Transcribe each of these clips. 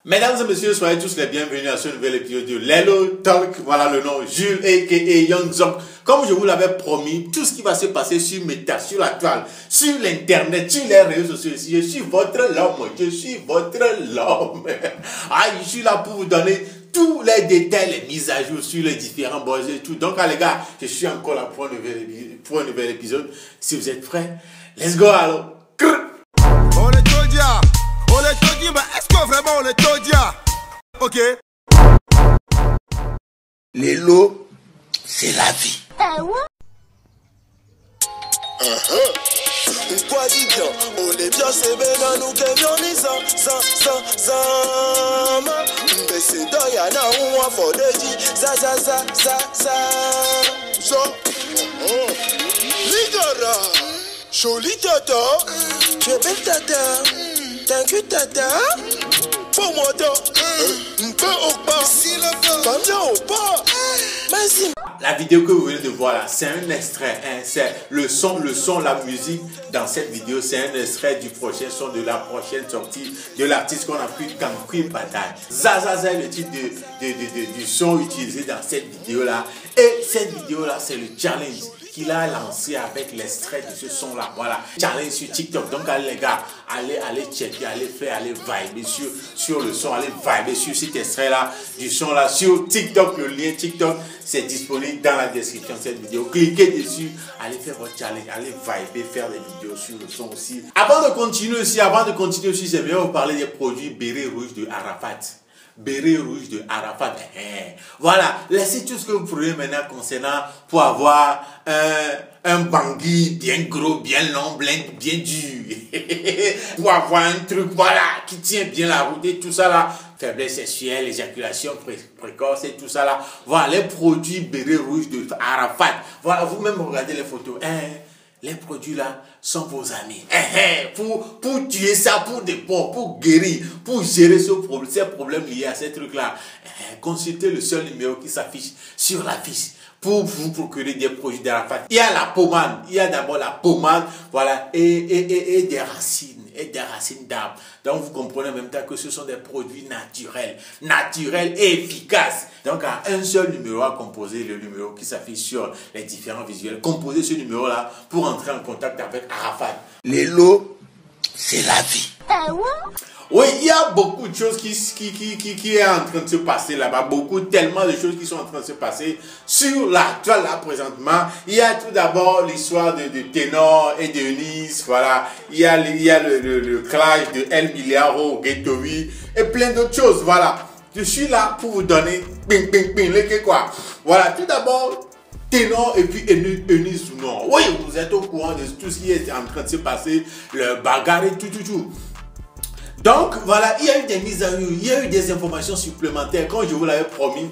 Mesdames et messieurs, soyez tous les bienvenus à ce nouvel épisode de Lelo Talk. Voilà le nom, Jules aka Young Zok. Comme je vous l'avais promis, tout ce qui va se passer sur Meta, sur la toile, sur l'internet, sur les réseaux sociaux, je suis votre l'homme, je suis votre l'homme. Ah, je suis là pour vous donner tous les détails, les mises à jour sur les différents buzz et tout. Donc, les gars, je suis encore là pour un nouvel épisode. Si vous êtes prêts, let's go alors. On est Todia. On est Todia, mais est-ce que vraiment on est Todia? Ok. Lelo, c'est la vie. Quoi dit bien? On est bien, c'est bien, nous camions ni ça. Mais c'est dans Yana, on a fort de dire ça. Ligara, joli tata, tu es belle tata, thank you tata. Pour moi, un peu au bas, pas bien au bas, merci. La vidéo que vous venez de voir là, c'est un extrait, hein, c'est le son, la musique dans cette vidéo, c'est un extrait du prochain son, de la prochaine sortie de l'artiste qu'on a pris Kankui Bataille. Zazaza est le titre du son utilisé dans cette vidéo là. Et cette vidéo là, c'est le challenge qu'il a lancé avec l'extrait de ce son là. Voilà, challenge sur TikTok. Donc allez les gars, allez checker, allez vibrer sur le son, allez vibrer sur cet extrait là du son là sur TikTok. Le lien TikTok c'est disponible dans la description de cette vidéo. Cliquez dessus, allez faire votre challenge, allez vibrer, faire des vidéos sur le son aussi. Avant de continuer aussi, j'aimerais vous parler des produits Béret Rouge de Arafat. Béret Rouge de Arafat. Voilà, laissez tout ce que vous prenez maintenant concernant pour avoir un bangui bien gros, bien long, bien dur. Pour avoir un truc, voilà, qui tient bien la route et tout ça là. Faiblesse sexuelle, éjaculation précoce et tout ça là. Voilà, les produits Béret Rouge de Arafat. Voilà, vous-même regardez les photos. Les produits là sont vos amis. Pour tuer ça, pour pour guérir, pour gérer ces problèmes liés à ces trucs-là. Consultez le seul numéro qui s'affiche sur l'affiche pour vous procurer des produits d'Arafat. Il y a la pommade, il y a d'abord la pommade, voilà, et des racines d'arbres. Donc vous comprenez en même temps que ce sont des produits naturels et efficaces. Donc à un seul numéro à composer, le numéro qui s'affiche sur les différents visuels. Composez ce numéro là pour entrer en contact avec Arafat. Lelo, c'est la vie. Oui, il y a beaucoup de choses qui est en train de se passer là-bas. Tellement de choses qui sont en train de se passer sur la toile là présentement. Il y a tout d'abord l'histoire de Ténor et de Eunice. Voilà. Il y a le clash de El Miliaro, Ghettovi et plein d'autres choses. Voilà. Je suis là pour vous donner quoi. Voilà. Tout d'abord, Ténor et puis Eunice Zounon. Oui, vous êtes au courant de tout ce qui est en train de se passer. Le bagarre et tout. Donc voilà, il y a eu des mises à jour, il y a eu des informations supplémentaires, comme je vous l'avais promis.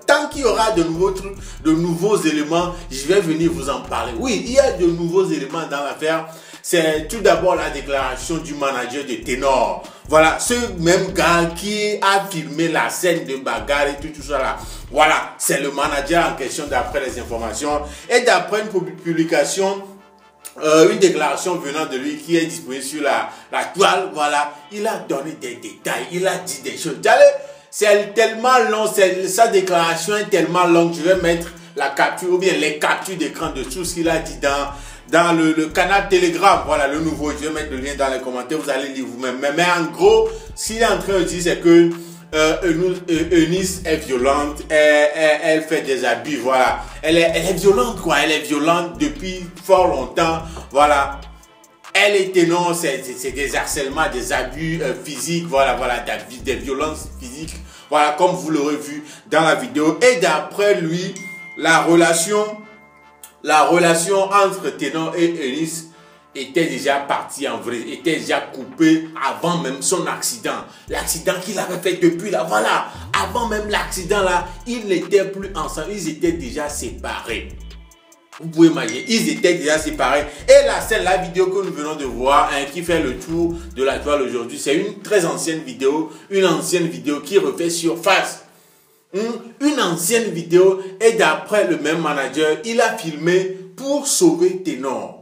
Tant qu'il y aura de nouveaux trucs, de nouveaux éléments, je vais venir vous en parler. Oui, il y a de nouveaux éléments dans l'affaire. C'est tout d'abord la déclaration du manager de Ténor. Voilà, ce même gars qui a filmé la scène de bagarre et tout ça là. Voilà, c'est le manager en question d'après les informations. Et d'après une publication, une déclaration venant de lui qui est disponible sur la toile, voilà, il a donné des détails, il a dit des choses. C'est tellement long, sa déclaration est tellement longue, je vais mettre la capture ou bien les captures d'écran de tout ce qu'il a dit dans le canal Telegram, voilà, le nouveau, je vais mettre le lien dans les commentaires, vous allez lire vous-même. Mais en gros, ce qu'il est en train de dire, c'est que Eunice est violente, elle fait des abus, voilà. Elle est violente quoi, elle est violente depuis fort longtemps, voilà. Elle est Ténor, c'est des harcèlements, des abus physiques, voilà, des violences physiques, voilà, comme vous l'aurez vu dans la vidéo. Et d'après lui, la relation entre Ténor et Eunice était déjà parti en vrai, était déjà coupé avant même son accident. L'accident qu'il avait fait depuis là, voilà. Avant même l'accident là, ils n'étaient plus ensemble, ils étaient déjà séparés. Vous pouvez imaginer, ils étaient déjà séparés. Et là, c'est la vidéo que nous venons de voir, hein, qui fait le tour de la toile aujourd'hui. C'est une très ancienne vidéo, qui refait surface. Une ancienne vidéo, et d'après le même manager, il a filmé pour sauver Ténor.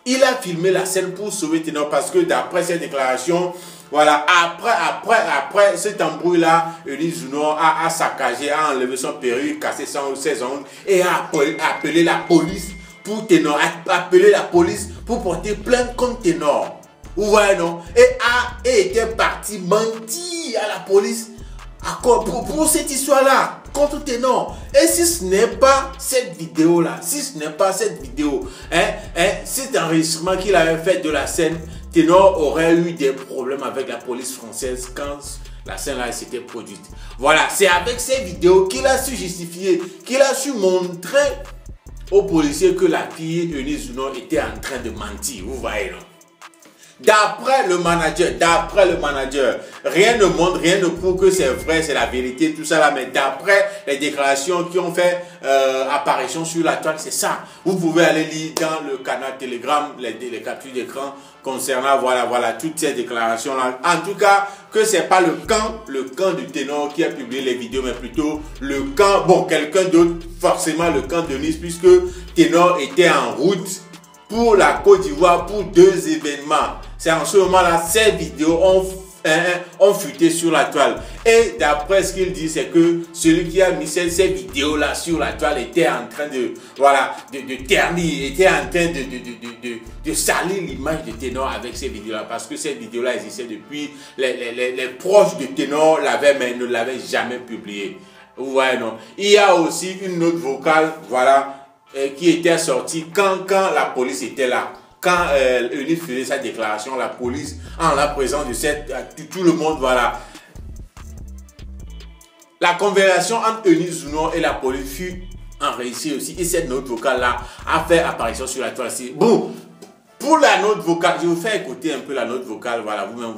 Il a filmé la scène pour sauver Ténor parce que d'après ses déclarations, Voilà, après cet embrouille-là, Eunice Junior a saccagé, a enlevé son perruque, cassé ses ongles et a appelé la police pour Ténor, a appelé la police pour porter plainte contre Ténor. Vous voyez, non? Et était parti mentir à la police pour cette histoire-là, contre Ténor. Et si ce n'est pas cette vidéo-là, cet enregistrement qu'il avait fait de la scène, Ténor aurait eu des problèmes avec la police française quand la scène-là s'était produite. Voilà, c'est avec ces vidéos qu'il a su justifier, qu'il a su montrer aux policiers que la fille Eunice Junior était en train de mentir. Vous voyez, non? D'après le manager, rien ne montre, rien ne prouve que c'est vrai, c'est la vérité, tout ça là, mais d'après les déclarations qui ont fait apparition sur la toile, c'est ça. Vous pouvez aller lire dans le canal Telegram les captures d'écran concernant, voilà, toutes ces déclarations là. En tout cas, que c'est pas le camp du Ténor qui a publié les vidéos, mais plutôt le camp, bon, quelqu'un d'autre, forcément le camp de Nice, puisque Ténor était en route pour la Côte d'Ivoire pour 2 événements. C'est en ce moment-là, ces vidéos ont fuité sur la toile. Et d'après ce qu'il dit, c'est que celui qui a mis ces vidéos-là sur la toile était en train de ternir, était en train de salir l'image de Ténor avec ces vidéos-là. Parce que ces vidéos-là existaient depuis, les proches de Ténor l'avaient, mais ne l'avaient jamais publié. Vous voyez, non? Il y a aussi une autre vocale, voilà, qui était sortie quand la police était là. Quand Eunice faisait sa déclaration, la police, en la présence de tout le monde, voilà. La conversation entre Eunice Junior et la police fut enregistrée aussi. Et cette note vocale-là a fait apparition sur la toile. Bon, pour la note vocale, je vous fais écouter un peu la note vocale. Voilà, vous-même,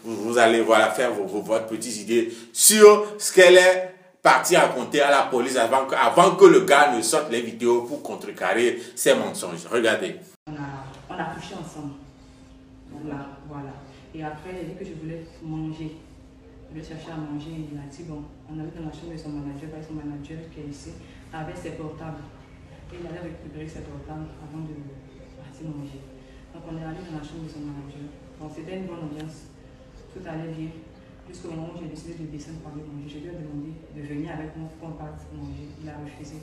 vous allez voilà, faire votre petite idée sur ce qu'elle est partie raconter à la police avant que le gars ne sorte les vidéos pour contrecarrer ses mensonges. Regardez. On a couché ensemble. Voilà. Et après, il a dit que je voulais manger. Je voulais chercher à manger. Il a dit, bon, on avait dans la chambre de son manager, parce que son manager qui est ici, avait ses portables. Et il allait récupérer ses portables avant de partir manger. Donc on est allé dans la chambre de son manager. Bon, c'était une bonne ambiance. Tout allait bien. Jusqu'au moment où j'ai décidé de descendre pour aller manger. Je lui ai demandé de venir avec moi pour qu'on parte manger. Il a refusé.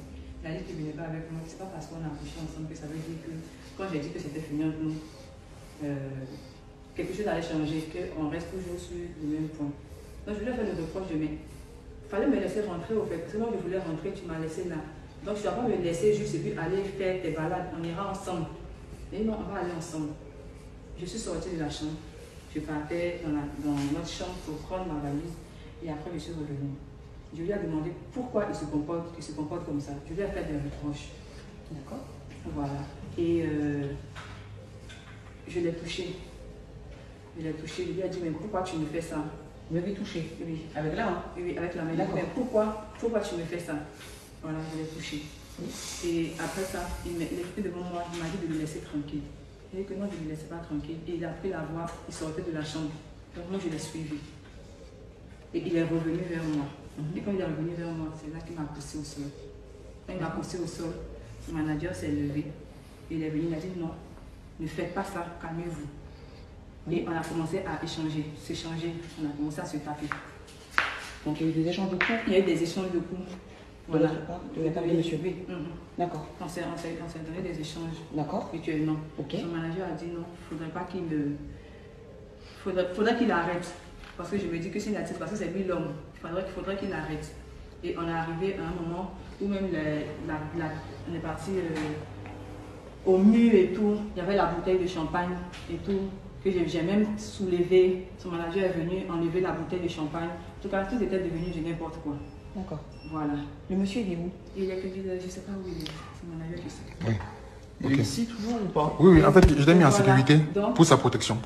Il a dit qu'il ne venait pas avec moi. C'est pas parce qu'on a couché ensemble que ça veut dire que quand j'ai dit que c'était fini entre nous, quelque chose allait changer, qu'on reste toujours sur le même point. Donc je voulais faire le reproche de mais il fallait me laisser rentrer au fait. Parce que moi je voulais rentrer, tu m'as laissé là. Donc tu ne vas pas me laisser juste et puis aller faire tes balades. On ira ensemble. Mais non, on va aller ensemble. Je suis sortie de la chambre. Je partais dans notre chambre pour prendre ma valise et après je suis revenue. Je lui ai demandé pourquoi il se comporte comme ça. Je lui ai fait des reproches. D'accord? Voilà. Et je l'ai touché. Je lui ai dit, mais pourquoi tu me fais ça? Vous m'avez touché? Oui. Avec la main? Oui, avec la main. Mais pourquoi tu me fais ça? Voilà, je l'ai touché. Oui. Et après ça, il était devant moi, il m'a dit de le laisser tranquille. Il a dit que non, je ne le laissais pas tranquille. Et il a pris la voix, il sortait de la chambre. Donc moi, je l'ai suivi. Et il est revenu vers moi. Et quand il est revenu vers moi, c'est là qu'il m'a poussé au sol. Quand il m'a poussé au sol, le manager s'est levé. Il est venu, il a dit non, ne faites pas ça, calmez-vous. Et on a commencé à échanger, s'échanger, on a commencé à se taper. Donc il y a eu des échanges de coups? Il y a eu des échanges de coups. Voilà. De la part de monsieur? Oui. D'accord. On s'est donné des échanges. D'accord. Mutuellement. Ok. Son manager a dit non, il ne faudrait pas qu'il faudrait qu'il arrête. Parce que je me dis que c'est une attitude, parce que c'est lui l'homme. Il faudrait qu'il arrête. Et on est arrivé à un moment où même on est parti au mur et tout. Il y avait la bouteille de champagne et tout. Que j'ai même soulevé. Son manager est venu enlever la bouteille de champagne. En tout cas, tout était devenu de n'importe quoi. D'accord. Voilà. Le monsieur, il est où? Il est que je ne sais pas où il est. Son manager qui sait. Oui. Il est ici toujours ou pas? Oui, en fait, je l'ai mis en Voilà. sécurité Donc, pour sa protection.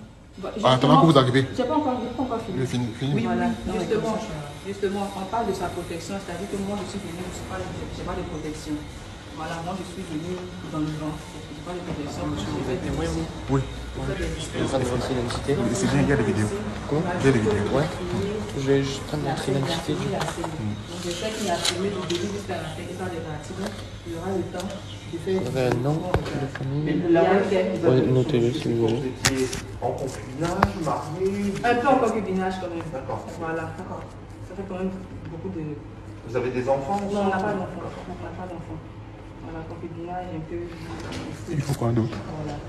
En attendant que vous arrivez. Je n'ai pas encore fini. Fini. Oui, voilà. Oui. Justement, on parle de sa protection, c'est-à-dire que moi je suis venue, je n'ai pas de protection. Voilà, moi je suis venue dans le vent. Je n'ai pas de protection. Oui. C'est bien, il y a des vidéos. Il y a des vidéos. Ouais. Je vais juste prendre La notre scène, identité. il a filmé. Donc je sais qu'il a filmé du début jusqu'à la fin, il parle des parties. Donc il aura le temps de faire. Vous avez un nom de famille? Il y a un Ouais, notez-le si vous voulez. En concubinage, marié. Un peu en concubinage quand même. D'accord. Voilà, d'accord. Ça fait quand même beaucoup de. Vous avez des enfants? Non, on n'a pas d'enfant. On n'a pas d'enfant. Voilà, concubinage, un peu. Il faut quoi d'autre?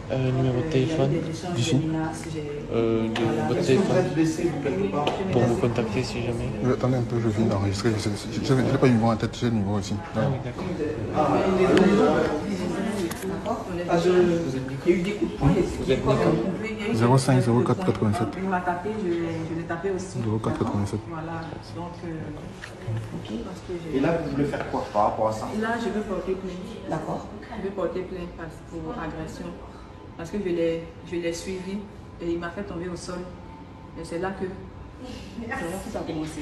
Voilà. Numéro de téléphone. Il y a eu des échanges D'ici. de menaces. Votre Est-ce que vous téléphone. êtes blessé ou quelque part? Pour vous contacter si jamais. Attendez un peu, je viens d'enregistrer. Je n'ai pas eu le numéro en tête, j'ai le numéro ici. Ah oui, d'accord. Il y a eu des coups de poing. Vous êtes d'accord? 05 04 87. Il m'a tapé, je l'ai tapé aussi. 04 87. Voilà, donc parce que Et là, vous voulez faire quoi par rapport à ça? là, je veux porter plainte. D'accord. Je veux porter plainte pour agression. Parce que je l'ai suivi et il m'a fait tomber au sol. Et c'est là que ça a commencé.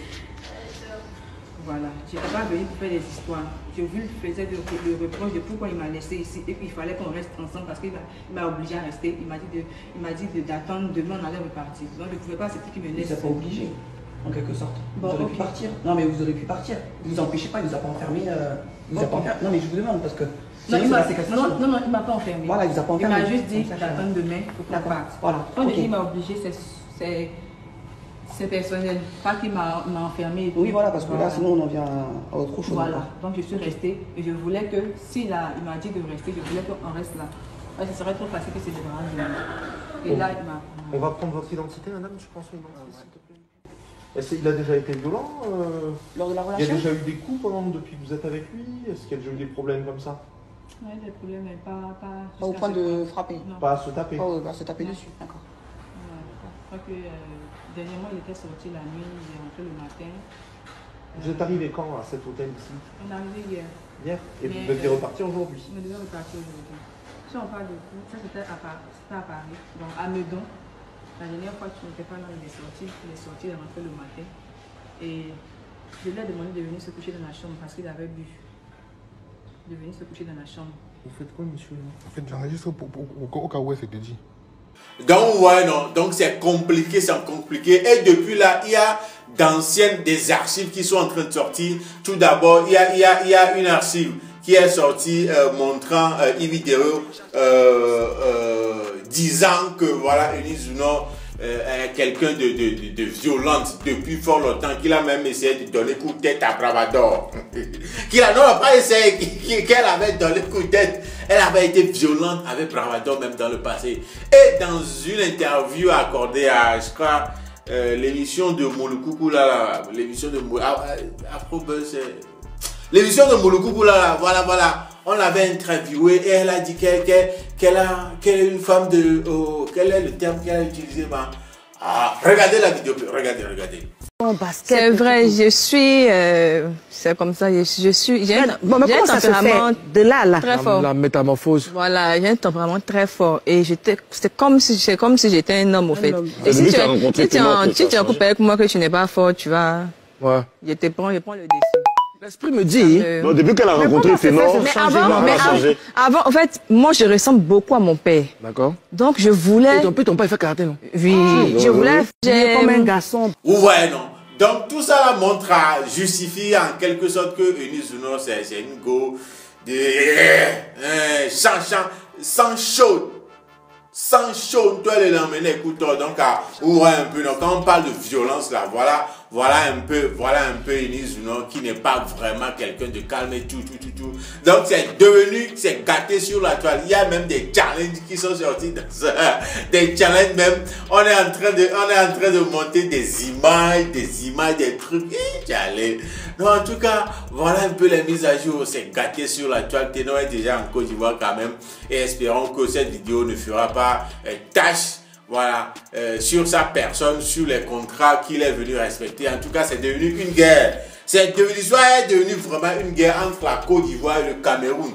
Voilà, je n'étais pas venue pour faire des histoires. Je faisais le reproche de pourquoi il m'a laissé ici et puis il fallait qu'on reste ensemble parce qu'il m'a obligé à rester. Il m'a dit d'attendre, demain on allait repartir. Donc je ne pouvais pas accepter qu'il me laisse. Il vous a pas obligé, en quelque sorte. Bon, Vous auriez pu ok. partir. Non, mais vous auriez pu partir. Vous vous empêchez pas, il vous a pas enfermé. Il vous a pas Ok. enfermé. Non, mais je vous demande parce que. Non, sinon, il c'est m'a la séquestration. non, il m'a pas enfermé. Voilà, il vous a pas Il enfermé. m'a juste dit Donc, ça, d'attendre demain pour qu'on D'accord. parte. Voilà. Quand Ok. je dis il m'a obligé, c'est personnel. Pas qu'il m'a enfermé. Et puis, Oui, voilà, parce que là, sinon, on en vient à autre chose. Voilà, donc je suis restée et je voulais que, il m'a dit de rester, je voulais qu'on reste là. Parce que ce serait trop facile que c'est de bras de lui. Et là, il m'a. On va prendre votre identité, madame, je pense. S'il te plaît. Est-ce qu'il a déjà été violent? Lors de la Il y a relation. déjà eu des coups depuis que vous êtes avec lui? Est-ce qu'il y a déjà eu des problèmes comme ça? Oui, des problèmes, mais pas Pas au jusqu'à point ce de point. frapper. Non. Pas à se taper? Pas à se taper Non. dessus. D'accord. Ouais, je crois que dernièrement, il était sorti la nuit, il est rentré le matin. Vous êtes arrivé quand à cet hôtel ici? On est arrivé hier. Hier? Et vous Mais, deviez repartir aujourd'hui? On devait repartir aujourd'hui. Si on parle de coup, ça c'était à Paris, donc à Meudon. La dernière fois tu n'étais pas là, il est sorti, il est rentré le matin. Et je lui ai demandé de venir se coucher dans la chambre parce qu'il avait bu. De venir se coucher dans la chambre. Vous faites quoi, monsieur? En fait, j'enregistre au cas où c'était dit. Donc, ouais, non. Donc, c'est compliqué, c'est compliqué. Et depuis là, il y a des archives qui sont en train de sortir. Tout d'abord, il y a une archive qui est sortie montrant une vidéo disant que, voilà, Eunice Zouno est quelqu'un de violente depuis fort longtemps, qu'il a même essayé de donner coup de tête à Bravador. Non, pas essayé, qu'elle avait donné coup de tête. Elle avait été violente avec Bravador même dans le passé. Et dans une interview accordée à, je crois, l'émission de Mouloukoukou là, l'émission de l'émission de Mouloukoukou là, voilà, on l'avait interviewée et elle a dit qu'elle est une femme de, quel est le terme qu'elle a utilisé, regardez la vidéo, regardez. C'est vrai, je suis, c'est comme ça, j'ai un tempérament De là, très fort. la métamorphose. Voilà, j'ai un tempérament très fort et c'est comme si j'étais un homme au fait. Et si tu es en couple avec moi que tu n'es pas fort, tu vas, Ouais. je prends le dessus. L'esprit me dit. Non, depuis qu'elle a rencontré Fénor, Avant, en fait, moi je ressemble beaucoup à mon père. D'accord. Donc je voulais, Et ton père fait karaté, non? oui, je voulais faire Comme un garçon. Vous voyez, non? Donc tout ça là montre justifie en quelque sorte que Eunice Zouno c'est une go de sans chaud. Sans chaud, toi les l'emmener, écoute, donc ouais, un peu, donc quand on parle de violence là, voilà un peu Eunice Zouno qui n'est pas vraiment quelqu'un de calme et tout. Donc c'est gâté sur la toile. Il y a même des challenges qui sont sortis dans ça. Des challenges même. On est en train de monter des images, des trucs. Non, en tout cas, voilà un peu les mises à jour. C'est gâté sur la toile. Ténor est déjà en Côte d'Ivoire quand même. Et espérons que cette vidéo ne fera pas tâche. Voilà, sur sa personne, sur les contrats qu'il est venu respecter. En tout cas, c'est devenu une guerre. L'histoire est devenue vraiment une guerre entre la Côte d'Ivoire et le Cameroun.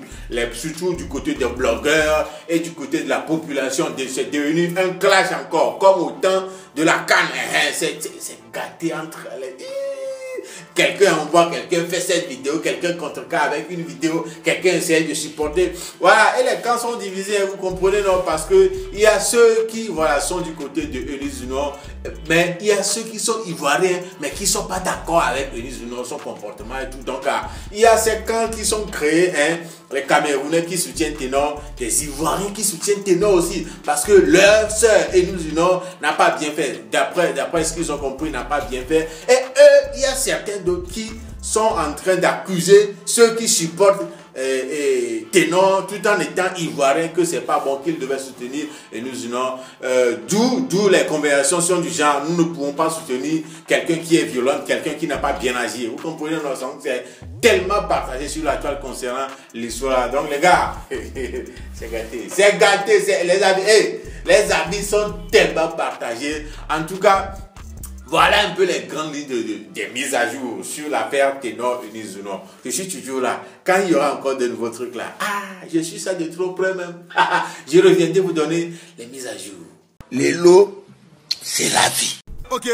Surtout du côté des blogueurs et du côté de la population. C'est devenu un clash encore, comme au temps de la CAN. C'est gâté entre les... quelqu'un envoie, quelqu'un fait cette vidéo, quelqu'un contrecarre avec une vidéo, quelqu'un essaie de supporter. Voilà, et les camps sont divisés, vous comprenez, non? Parce que il y a ceux qui, voilà, sont du côté de Eunice Junior, mais il y a ceux qui sont ivoiriens, mais qui ne sont pas d'accord avec Eunice Junior, son comportement et tout. Donc, il y a ces camps qui sont créés, hein, les Camerounais qui soutiennent Ténor, des Ivoiriens qui soutiennent Ténor aussi, parce que leur sœur Eunice Junior n'a pas bien fait. D'après ce qu'ils ont compris, n'a pas bien fait. Et eux, il y a certains d'autres qui sont en train d'accuser ceux qui supportent Ténor tout en étant ivoiriens que c'est pas bon, qu'ils devaient soutenir Eunice Junior. D'où les conversations du genre, nous ne pouvons pas soutenir quelqu'un qui est violent, quelqu'un qui n'a pas bien agi. Vous comprenez, c'est tellement partagé sur la toile concernant l'histoire. Donc les gars, c'est gâté. C'est gâté. Les avis sont tellement partagés. En tout cas, voilà un peu les grandes lignes des mises à jour sur l'affaire Ténor Eunice Junior. Je suis toujours là. Quand il y aura encore de nouveaux trucs là, je suis ça de trop près même. Je reviendrai vous donner les mises à jour. Les lots, c'est la vie. Ok.